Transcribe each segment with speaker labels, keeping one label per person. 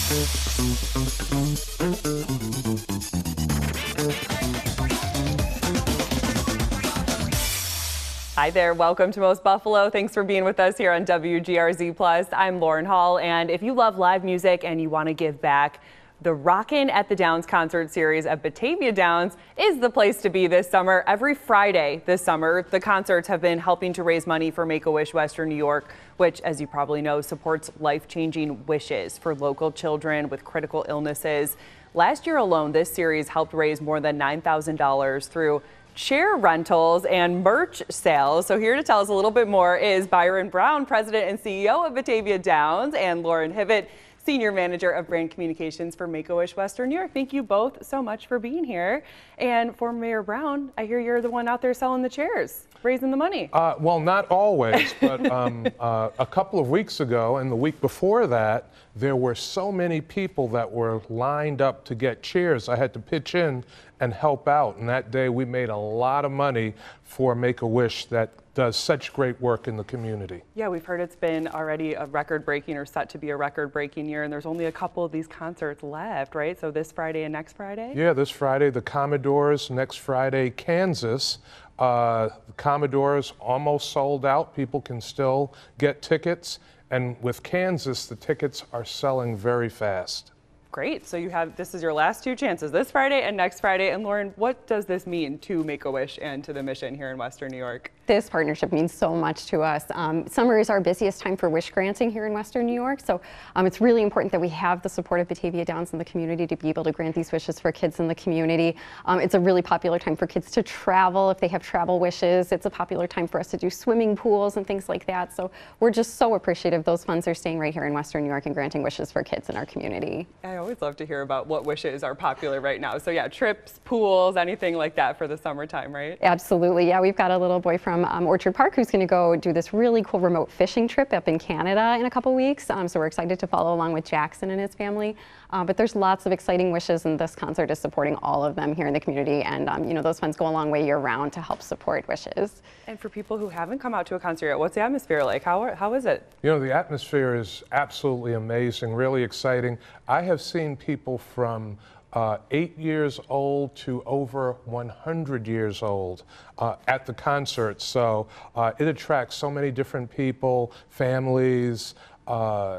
Speaker 1: Hi there, welcome to Most Buffalo. Thanks for being with us here on WGRZ+. I'm Lauren Hall, and if you love live music and you want to give back, the Rockin' at the Downs concert series at Batavia Downs is the place to be this summer. Every Friday this summer, the concerts have been helping to raise money for Make-A-Wish Western New York, which, as you probably know, supports life-changing wishes for local children with critical illnesses. Last year alone, this series helped raise more than $9,000 through chair rentals and merch sales. So here to tell us a little bit more is Byron Brown, President and CEO of Batavia Downs, and Lauren Hivett, Senior Manager of Brand Communications for Make-A-Wish Western New York. Thank you both so much for being here. And for Mayor Brown, I hear you're the one out there selling the chairs, raising the money.
Speaker 2: Well, not always, but a couple of weeks ago and the week before that, there were so many people that were lined up to get chairs. I had to pitch in and help out. And that day we made a lot of money for Make-A-Wish that does such great work in the community.
Speaker 1: Yeah, we've heard it's been already a record-breaking or set to be a record-breaking year, and there's only a couple of these concerts left, right? So this Friday and next Friday?
Speaker 2: Yeah, this Friday, the Commodores, next Friday, Kansas. The Commodores almost sold out. People can still get tickets. And with Kansas, the tickets are selling very fast.
Speaker 1: Great. So this is your last two chances, this Friday and next Friday. And Lauren, what does this mean to Make-A-Wish and to the mission here in Western New York?
Speaker 3: This partnership means so much to us. Summer is our busiest time for wish granting here in Western New York. So it's really important that we have the support of Batavia Downs in the community to be able to grant these wishes for kids in the community. It's a really popular time for kids to travel if they have travel wishes. It's a popular time for us to do swimming pools and things like that. So we're just so appreciative those funds are staying right here in Western New York and granting wishes for kids in our community.
Speaker 1: I always love to hear about what wishes are popular right now. So yeah, trips, pools, anything like that for the summertime, right?
Speaker 3: Absolutely. Yeah, we've got a little boy from Orchard Park who's going to go do this really cool remote fishing trip up in Canada in a couple weeks. So we're excited to follow along with Jackson and his family. But there's lots of exciting wishes, and this concert is supporting all of them here in the community. And you know, those funds go a long way year round to help support wishes.
Speaker 1: And for people who haven't come out to a concert yet, what's the atmosphere like? How is it?
Speaker 2: You know, the atmosphere is absolutely amazing, really exciting. I have seen people from 8 years old to over 100 years old at the concert. So it attracts so many different people, families,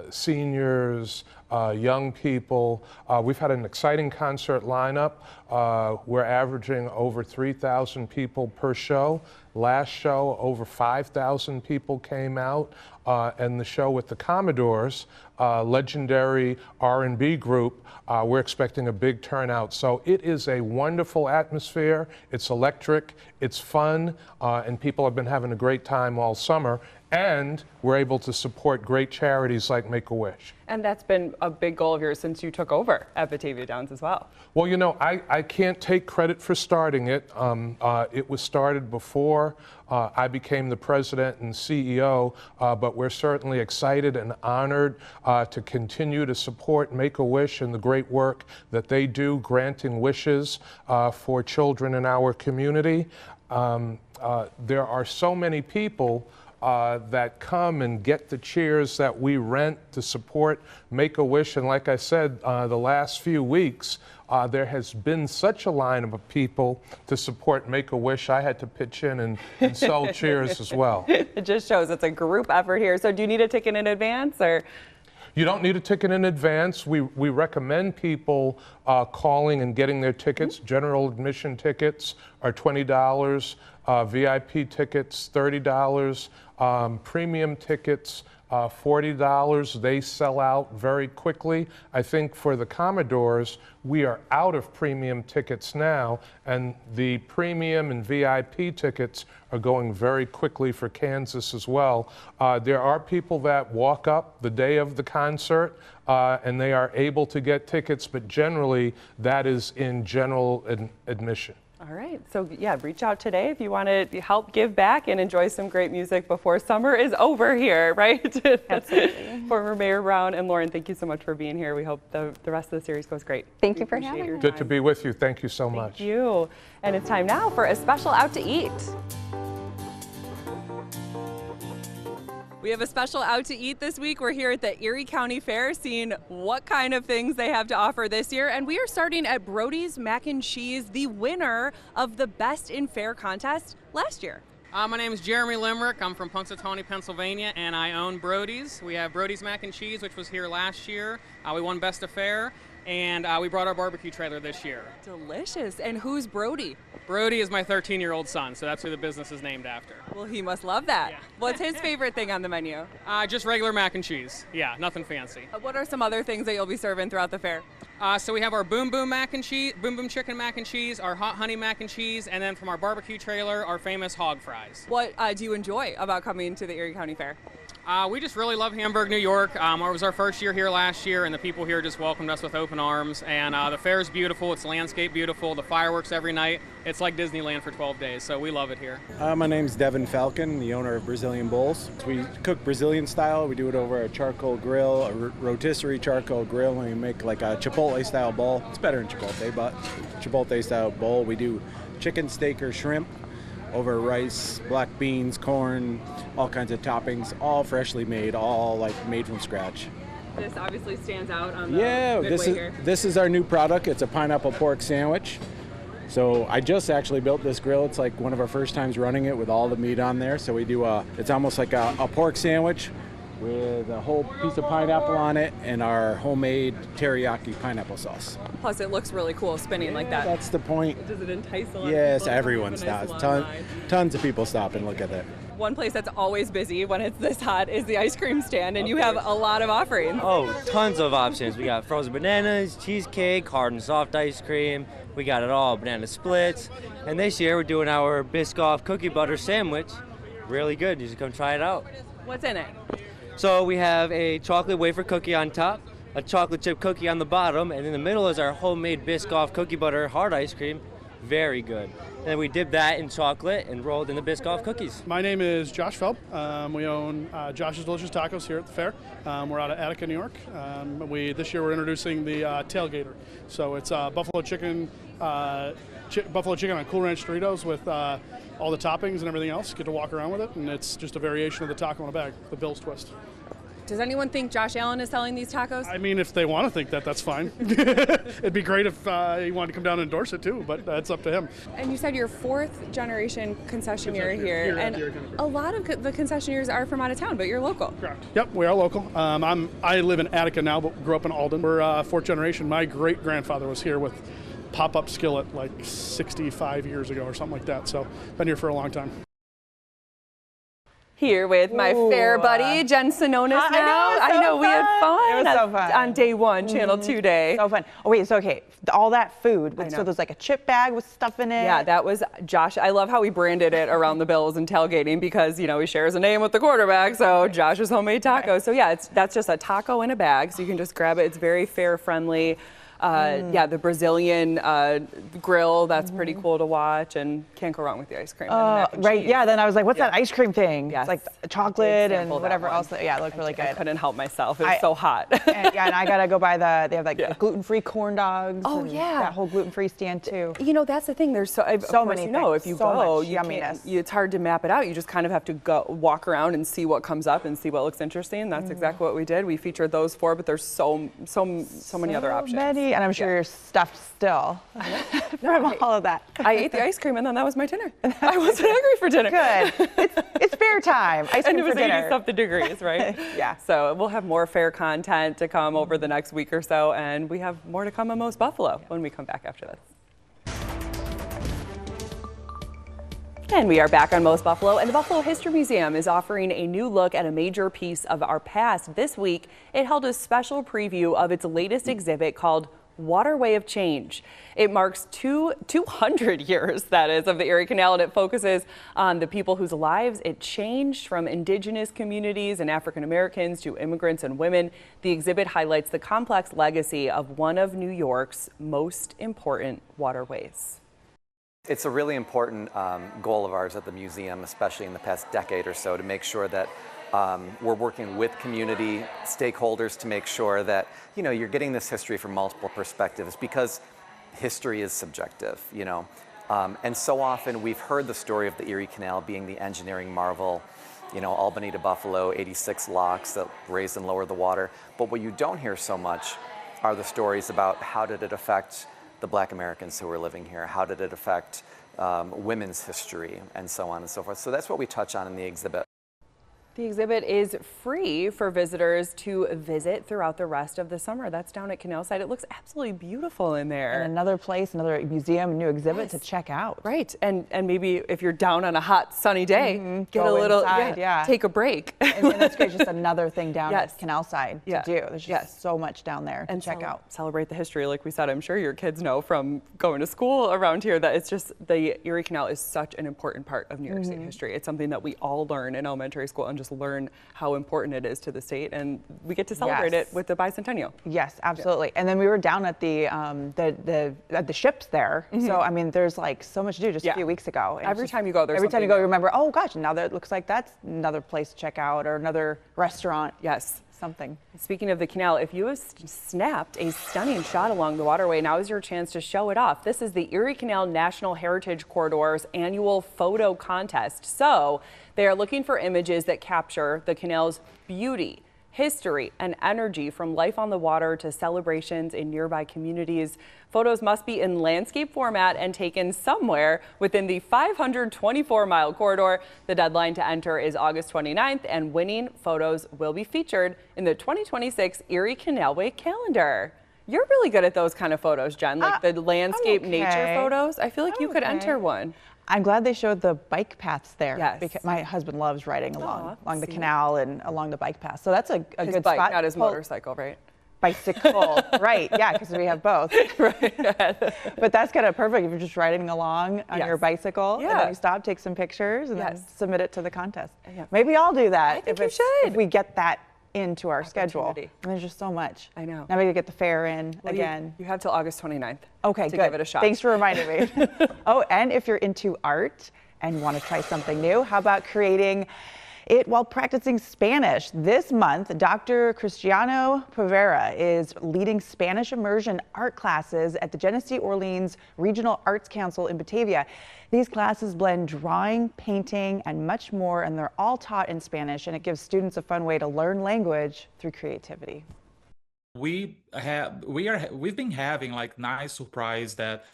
Speaker 2: seniors, young people. We've had an exciting concert lineup. We're averaging over 3,000 people per show. Last show, over 5,000 people came out. And the show with the Commodores, legendary R&B group, we're expecting a big turnout. So it is a wonderful atmosphere. It's electric, it's fun, and people have been having a great time all summer. And we're able to support great charities like Make-A-Wish.
Speaker 1: And that's been a big goal of yours since you took over at Batavia Downs as well.
Speaker 2: Well, you know, I can't take credit for starting it. It was started before I became the president and CEO, but we're certainly excited and honored to continue to support Make-A-Wish and the great work that they do granting wishes for children in our community. There are so many people that come and get the chairs that we rent to support Make-A-Wish. And like I said, the last few weeks, there has been such a line of people to support Make-A-Wish. I had to pitch in and sell chairs as well.
Speaker 1: It just shows it's a group effort here. So do you need a ticket in advance, or?
Speaker 2: You don't need a ticket in advance. We recommend people calling and getting their tickets. General admission tickets are $20. VIP tickets, $30. Premium tickets, $40. They sell out very quickly. I think for the Commodores, we are out of premium tickets now, and the premium and VIP tickets are going very quickly for Kansas as well. There are people that walk up the day of the concert and they are able to get tickets, but generally that is in general admission.
Speaker 1: All right, so yeah, reach out today if you want to help give back and enjoy some great music before summer is over here, right?
Speaker 3: Absolutely.
Speaker 1: Former Mayor Brown and Lauren, thank you so much for being here. We hope the rest of the series goes great.
Speaker 3: Thank you for having me.
Speaker 2: Good to be with you. Thank you so much.
Speaker 1: Thank you. And it's time now for a special Out to Eat. We have a special Out to Eat this week. We're here at the Erie County Fair seeing what kind of things they have to offer this year. And we are starting at Brody's Mac and Cheese, the winner of the Best in Fair contest last year.
Speaker 4: My name is Jeremy Limerick. I'm from Punxsutawney, Pennsylvania, and I own Brody's. We have Brody's Mac and Cheese, which was here last year. We won Best of Fair, and we brought our barbecue trailer this year.
Speaker 1: Delicious. And who's Brody?
Speaker 4: Brody is my 13-year-old son, so that's who the business is named after.
Speaker 1: Well, he must love that.
Speaker 4: Yeah.
Speaker 1: What's his favorite thing on the menu?
Speaker 4: Just regular mac and cheese. Yeah, nothing fancy.
Speaker 1: What are some other things that you'll be serving throughout the fair?
Speaker 4: So we have our Boom Boom mac and cheese, Boom Boom chicken mac and cheese, our hot honey mac and cheese, and then from our barbecue trailer, our famous hog fries.
Speaker 1: What do you enjoy about coming to the Erie County Fair?
Speaker 4: We just really love Hamburg, New York. It was our first year here last year, and the people here just welcomed us with open arms. And the fair is beautiful. It's landscape beautiful. The fireworks every night. It's like Disneyland for 12 days, so we love it here.
Speaker 5: My name's Devin Falcon, the owner of Brazilian Bowls. We cook Brazilian style. We do it over a charcoal grill, a rotisserie charcoal grill, and we make like a Chipotle style bowl. It's better than Chipotle, but Chipotle style bowl. We do chicken, steak, or shrimp over rice, black beans, corn, all kinds of toppings, all freshly made, all like made from scratch.
Speaker 1: This obviously stands out on the
Speaker 5: this is our new product. It's a pineapple pork sandwich. So I just actually built this grill. It's like one of our first times running it with all the meat on there. So we do it's almost like a pork sandwich with a whole piece of pineapple on it and our homemade teriyaki pineapple sauce.
Speaker 1: Plus, it looks really cool spinning like that.
Speaker 5: That's the point.
Speaker 1: Does it entice a lot
Speaker 5: Yes,
Speaker 1: of people?
Speaker 5: everyone stops. Tons of people stop and look at it.
Speaker 1: One place that's always busy when it's this hot is the ice cream stand, and you have a lot of offerings.
Speaker 6: Oh, tons of options. We got frozen bananas, cheesecake, hard and soft ice cream. We got it all, banana splits. And this year we're doing our Biscoff cookie butter sandwich. Really good. You should come try it out.
Speaker 1: What's in it?
Speaker 6: So we have a chocolate wafer cookie on top, a chocolate chip cookie on the bottom, and in the middle is our homemade Biscoff cookie butter hard ice cream. Very good. And then we dip that in chocolate and rolled in the Biscoff cookies.
Speaker 7: My name is Josh Felp. We own Josh's Delicious Tacos here at the fair. We're out of Attica, New York. This year we're introducing the Tailgater. So it's buffalo chicken on Cool Ranch Doritos with all the toppings and everything else. Get to walk around with it, and it's just a variation of the taco in a bag, the Bill's twist.
Speaker 1: Does anyone think Josh Allen is selling these tacos?
Speaker 7: I mean, if they want to think that, that's fine. It'd be great if he wanted to come down and endorse it too, but that's up to him.
Speaker 1: And you said you're fourth generation concessionaire here, and a lot of the concessionaires are from out of town, but you're local.
Speaker 7: Correct. Yep, we are local. I live in Attica now, but grew up in Alden. We're fourth generation. My great grandfather was here with pop-up skillet like 65 years ago or something like that. So been here for a long time.
Speaker 1: Here with my fair buddy, Jen Stanonis now. I know we had fun.
Speaker 8: It was so fun.
Speaker 1: On day one, Channel 2 day.
Speaker 8: So fun. Oh, wait, so okay, all that food, so there's like a chip bag with stuff in it.
Speaker 1: Yeah, that was Josh. I love how we branded it around the Bills and tailgating because, you know, he shares a name with the quarterback, so Josh's homemade tacos. So yeah, that's just a taco in a bag, so you can just grab it. It's very fair friendly. Yeah, the Brazilian grill, that's pretty cool to watch, and can't go wrong with the ice cream. And the mac and
Speaker 8: right,
Speaker 1: cheese.
Speaker 8: yeah, then I was like, what's that ice cream thing?
Speaker 1: Yes.
Speaker 8: It's like chocolate and
Speaker 1: sampled
Speaker 8: whatever
Speaker 1: that
Speaker 8: else.
Speaker 1: one.
Speaker 8: Yeah, it looked really good.
Speaker 1: I couldn't help myself. It was so hot.
Speaker 8: And I gotta go by they have like gluten-free corn dogs.
Speaker 1: Oh,
Speaker 8: and
Speaker 1: yeah.
Speaker 8: that whole gluten-free stand too.
Speaker 1: You know, that's the thing. There's so
Speaker 8: many
Speaker 1: you know,
Speaker 8: things.
Speaker 1: if you
Speaker 8: So
Speaker 1: go,
Speaker 8: much
Speaker 1: you
Speaker 8: yumminess.
Speaker 1: it's hard to map it out. You just kind of have to go walk around and see what comes up and see what looks interesting. That's exactly what we did. We featured those four, but there's so many other options.
Speaker 8: Many, and I'm sure you're stuffed still from all of that.
Speaker 1: I ate the ice cream, and then that was my dinner. I wasn't hungry for dinner.
Speaker 8: Good. It's fair time. Ice cream
Speaker 1: And it was
Speaker 8: for dinner.
Speaker 1: 80-something degrees, right?
Speaker 8: Yeah.
Speaker 1: So we'll have more fair content to come over the next week or so, and we have more to come on Most Buffalo when we come back after this. And we are back on Most Buffalo, and the Buffalo History Museum is offering a new look at a major piece of our past. This week, it held a special preview of its latest exhibit called Waterway of Change. It marks 200 years, that is, of the Erie Canal, and it focuses on the people whose lives it changed, from indigenous communities and African Americans to immigrants and women. The exhibit highlights the complex legacy of one of New York's most important waterways.
Speaker 9: It's a really important goal of ours at the museum, especially in the past decade or so, to make sure that we're working with community stakeholders to make sure that, you know, you're getting this history from multiple perspectives, because history is subjective, you know. And so often we've heard the story of the Erie Canal being the engineering marvel you know, Albany to Buffalo, 86 locks that raise and lower the water. But what you don't hear so much are the stories about how did it affect the Black Americans who were living here? How did it affect women's history and so on and so forth? So that's what we touch on in the exhibit.
Speaker 1: The exhibit is free for visitors to visit throughout the rest of the summer. That's down at Canal Side. It looks absolutely beautiful in there.
Speaker 8: And another place, another museum, new exhibit to check out.
Speaker 1: Right, and maybe if you're down on a hot sunny day, get
Speaker 8: Go
Speaker 1: a little,
Speaker 8: inside,
Speaker 1: take a break.
Speaker 8: And that's great, just another thing down at Canal Side to do. There's just so much down there to check out.
Speaker 1: Celebrate the history, like we said. I'm sure your kids know from going to school around here that it's just the Erie Canal is such an important part of New York State history. It's something that we all learn in elementary school and just learn how important it is to the state, and we get to celebrate it with the bicentennial.
Speaker 8: Yes, absolutely. And then we were down at the ships there. So I mean, there's like so much to do. Just a few weeks ago. And
Speaker 1: every time you go,
Speaker 8: you remember, oh gosh, now that looks like that's another place to check out or another restaurant.
Speaker 1: Yes.
Speaker 8: Something.
Speaker 1: Speaking of the canal, if you have snapped a stunning shot along the waterway, now is your chance to show it off. This is the Erie Canal National Heritage Corridor's annual photo contest. So they are looking for images that capture the canal's beauty, history, and energy from life on the water to celebrations in nearby communities. Photos must be in landscape format and taken somewhere within the 524-mile corridor. The deadline to enter is August 29th, and winning photos will be featured in the 2026 Erie Canalway calendar. You're really good at those kind of photos, Jen, like the landscape nature photos. I feel like you could enter one.
Speaker 8: I'm glad they showed the bike paths there.
Speaker 1: Yes.
Speaker 8: Because my husband loves riding along the canal and along the bike path. So that's a
Speaker 1: his
Speaker 8: good
Speaker 1: bike,
Speaker 8: spot.
Speaker 1: Not his motorcycle, right?
Speaker 8: Bicycle, right? Yeah, because we have both. Right. But that's kind of perfect if you're just riding along on your bicycle, and then you stop, take some pictures, and then submit it to the contest. Maybe I'll do that.
Speaker 1: I think you should.
Speaker 8: If we get that into our schedule. And there's just so much.
Speaker 1: I know.
Speaker 8: Now we gotta get the fair in again.
Speaker 1: You have till August 29th.
Speaker 8: Okay,
Speaker 1: to
Speaker 8: good.
Speaker 1: give it a shot.
Speaker 8: Thanks for reminding me. Oh, and if you're into art and want to try something new, how about creating it while practicing Spanish? This month, Dr. Cristiano Povera is leading Spanish immersion art classes at the Genesee Orleans Regional Arts Council in Batavia. These classes blend drawing, painting, and much more, and they're all taught in Spanish, and it gives students a fun way to learn language through creativity.
Speaker 10: We've been having like nice surprise that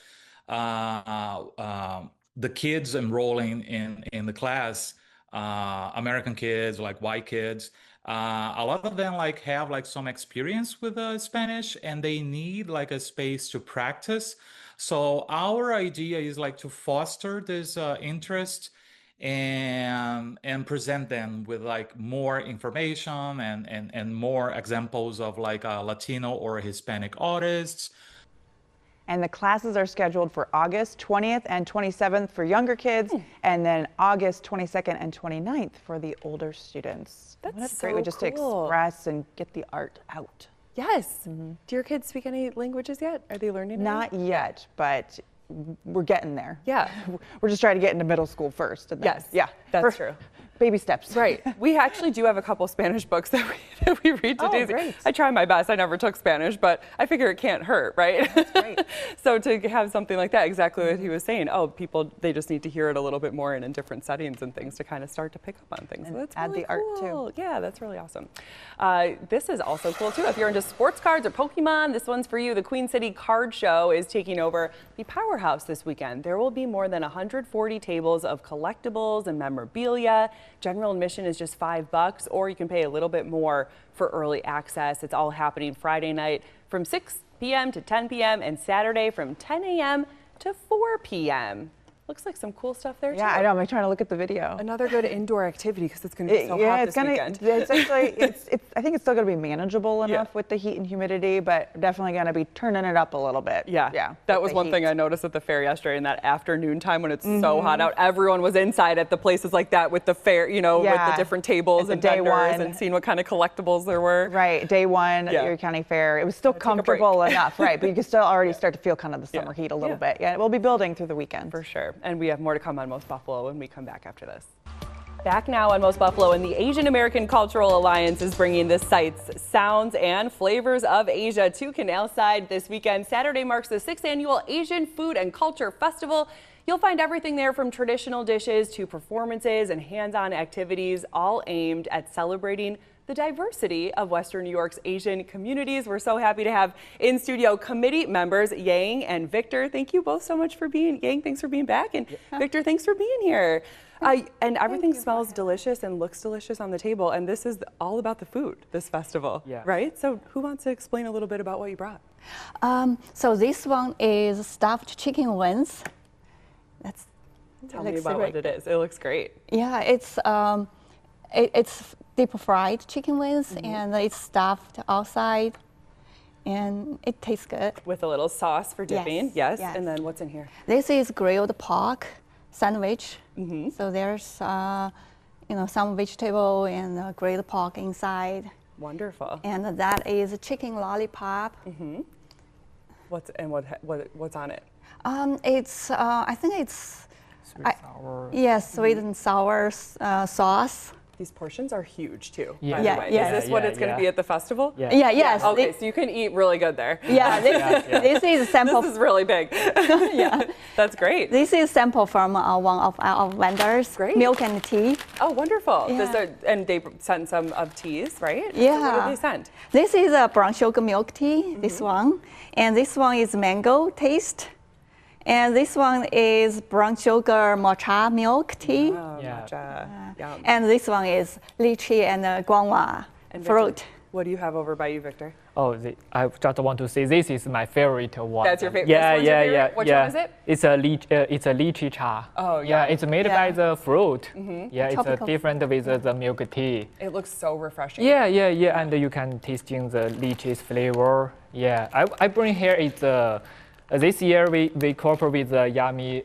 Speaker 10: the kids enrolling in the class, American kids, like white kids, a lot of them like have like some experience with Spanish, and they need like a space to practice. So our idea is like to foster this interest and present them with like more information and more examples of like Latino or Hispanic artists.
Speaker 8: And the classes are scheduled for August 20th and 27th for younger kids, and then August 22nd and 29th for the older students. That's a great way just to express and get the art out.
Speaker 1: Yes. Do your kids speak any languages yet? Are they learning?
Speaker 8: Not yet, but we're getting there.
Speaker 1: Yeah.
Speaker 8: We're just trying to get into middle school first. And then,
Speaker 1: yes. That's true.
Speaker 8: Baby steps.
Speaker 1: Right. We actually do have a couple Spanish books that we read to Daisy.
Speaker 8: Great.
Speaker 1: I try my best. I never took Spanish, but I figure it can't hurt, right?
Speaker 8: That's great.
Speaker 1: So to have something like that, exactly what he was saying, people, they just need to hear it a little bit more and in different settings and things to kind of start to pick up on things.
Speaker 8: And
Speaker 1: so that's
Speaker 8: add
Speaker 1: really
Speaker 8: the art
Speaker 1: cool.
Speaker 8: too.
Speaker 1: Yeah, that's really awesome. This is also cool too. If you're into sports cards or Pokemon, this one's for you. The Queen City Card Show is taking over the Powerhouse this weekend. There will be more than 140 tables of collectibles and memorabilia. General admission is just $5, or you can pay a little bit more for early access. It's all happening Friday night from 6 p.m. to 10 p.m. and Saturday from 10 a.m. to 4 p.m. Looks like some cool stuff there too.
Speaker 8: Yeah, I know. I'm trying to look at the video.
Speaker 1: Another good indoor activity because it's going to be so hot this weekend.
Speaker 8: It's actually, I think it's still going to be manageable enough with the heat and humidity, but definitely going to be turning it up a little bit.
Speaker 1: Yeah. That was one thing I noticed at the fair yesterday in that afternoon time when it's so hot out. Everyone was inside at the places like that with the fair, with the different tables and vendors and seeing what kind of collectibles there were.
Speaker 8: Right. Day one at the Erie County Fair. It was still comfortable enough, right? But you can still already start to feel kind of the summer heat a little bit. Yeah, we'll be building through the weekend.
Speaker 1: For sure. And we have more to come on Most Buffalo when we come back after this. Back now on Most Buffalo, and the Asian American Cultural Alliance is bringing the sights, sounds, and flavors of Asia to Canal Side this weekend. Saturday marks the 6th annual Asian Food and Culture Festival. You'll find everything there from traditional dishes to performances and hands-on activities, all aimed at celebrating the diversity of Western New York's Asian communities. We're so happy to have in studio committee members Yang and Victor. Thank you both so much for being, Yang, thanks for being back, and Victor, thanks for being here. And everything smells delicious and looks delicious on the table, and this is all about the food, this festival, right? So who wants to explain a little bit about what you brought?
Speaker 11: So this one is stuffed chicken wings.
Speaker 1: Tell me about what it is. It looks great.
Speaker 11: Yeah, it's deep fried chicken wings, and it's stuffed outside, and it tastes good.
Speaker 1: With a little sauce for dipping, yes. And then what's in here?
Speaker 11: This is grilled pork sandwich. So there's some vegetable and grilled pork inside.
Speaker 1: Wonderful.
Speaker 11: And that is a chicken lollipop.
Speaker 1: What's on it?
Speaker 11: It's I think it's
Speaker 12: sweet and sour.
Speaker 11: Yes, sweet and sour sauce.
Speaker 1: These portions are huge too,
Speaker 11: Yeah.
Speaker 1: by the way. Is this what it's going to be at the festival?
Speaker 11: Yes.
Speaker 1: Okay, so you can eat really good there.
Speaker 11: Yeah, this is a sample.
Speaker 1: This is really big. That's great.
Speaker 11: This is sample from one of our vendors.
Speaker 1: Great.
Speaker 11: Milk and tea.
Speaker 1: Oh, wonderful.
Speaker 11: Yeah.
Speaker 1: And they sent some of teas, right?
Speaker 11: Yeah.
Speaker 1: So what did they send?
Speaker 11: This is a brown sugar milk tea, this one. And this one is mango taste. And this one is brown sugar matcha milk tea.
Speaker 1: Oh, matcha. Yum.
Speaker 11: And this one is lychee and guava fruit.
Speaker 1: What do you have over by you, Victor?
Speaker 12: Oh, I just want to say this is my favorite one.
Speaker 1: That's your favorite?
Speaker 12: Yeah.
Speaker 1: Which one is it?
Speaker 12: It's a lychee cha.
Speaker 1: Oh,
Speaker 12: yeah. It's made by the fruit. Yeah,
Speaker 11: Tropical.
Speaker 12: it's different with the milk tea.
Speaker 1: It looks so refreshing.
Speaker 12: Yeah. And you can tasting the lychee's flavor. Yeah, I bring here is this year we cooperate with Yummy,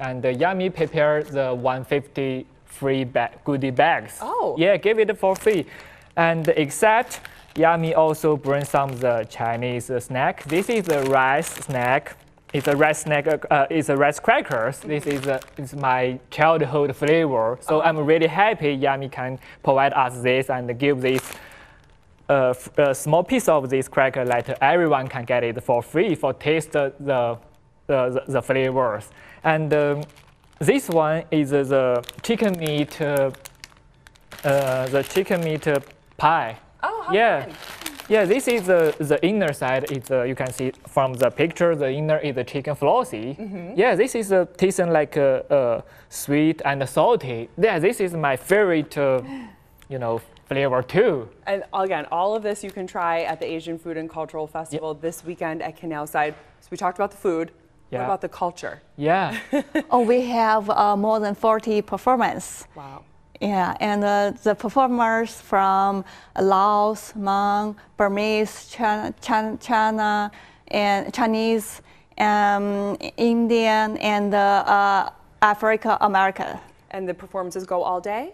Speaker 12: and Yummy prepare the 150 free goodie bags.
Speaker 1: Oh.
Speaker 12: Yeah, give it for free. And except Yummy also bring some of the Chinese snack. This is a rice snack. It's a rice snack. It's a rice crackers. This is my childhood flavor. So I'm really happy Yummy can provide us this and give this a small piece of this cracker that everyone can get it for free for taste the flavors. And this one is the chicken meat pie.
Speaker 1: Oh, how
Speaker 12: yeah.
Speaker 1: fun.
Speaker 12: Yeah, this is the inner side. It's you can see from the picture. The inner is the chicken flossy. Yeah, this is tasting like sweet and salty. Yeah, this is my favorite. Flavor too.
Speaker 1: And again, all of this you can try at the Asian Food and Cultural Festival this weekend at Canal Side. So we talked about the food. What about the culture?
Speaker 12: Yeah.
Speaker 11: We have more than 40 performers.
Speaker 1: Wow.
Speaker 11: Yeah, and the performers from Laos, Hmong, Burmese, China, and Chinese, Indian, and Africa, America.
Speaker 1: And the performances go all day?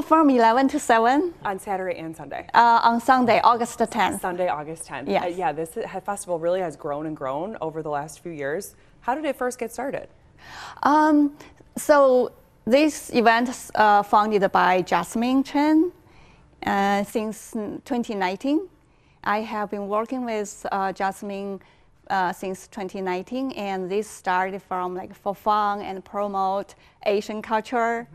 Speaker 11: From 11 to 7.
Speaker 1: On Saturday and Sunday?
Speaker 11: On Sunday, August 10th.
Speaker 1: Sunday, August 10th.
Speaker 11: Yes.
Speaker 1: Yeah, this festival really has grown and grown over the last few years. How did it first get started?
Speaker 11: So this event is founded by Jasmine Chen since 2019. I have been working with Jasmine since 2019, and this started from for fun and promote Asian culture.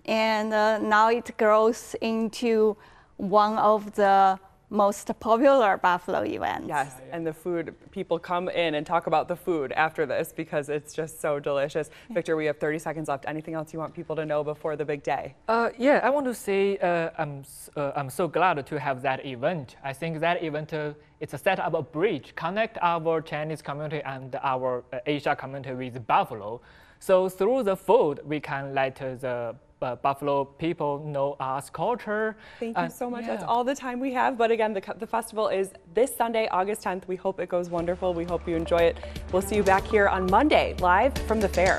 Speaker 11: And now it grows into one of the most popular Buffalo events.
Speaker 1: Yes, and the food, people come in and talk about the food after this because it's just so delicious. Victor, we have 30 seconds left. Anything else you want people to know before the big day?
Speaker 12: Yeah, I want to say I'm so glad to have that event. I think that event it's a set up a bridge, connect our Chinese community and our Asia community with Buffalo. So through the food, we can let the Buffalo people know us culture.
Speaker 1: Thank you so much. That's all the time we have. But again, the festival is this Sunday, August 10th. We hope it goes wonderful. We hope you enjoy it. We'll see you back here on Monday, live from the fair.